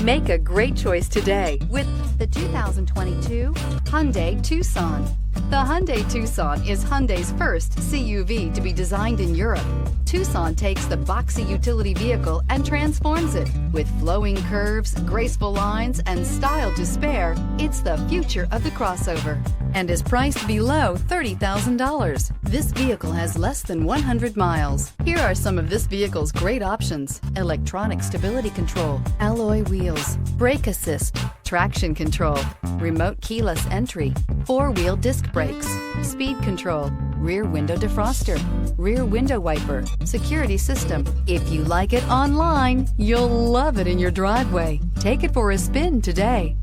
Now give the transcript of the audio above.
Make a great choice today with the 2022 Hyundai Tucson. The Hyundai Tucson is Hyundai's first CUV to be designed in Europe. Tucson takes the boxy utility vehicle and transforms it. With flowing curves, graceful lines, and style to spare, it's the future of the crossover and is priced below $30,000. This vehicle has less than 100 miles. Here are some of this vehicle's great options: electronic stability control, alloy wheels, brake assist, traction control, remote keyless entry, four-wheel disc brakes, speed control, rear window defroster, rear window wiper, security system. If you like it online, you'll love it in your driveway. Take it for a spin today.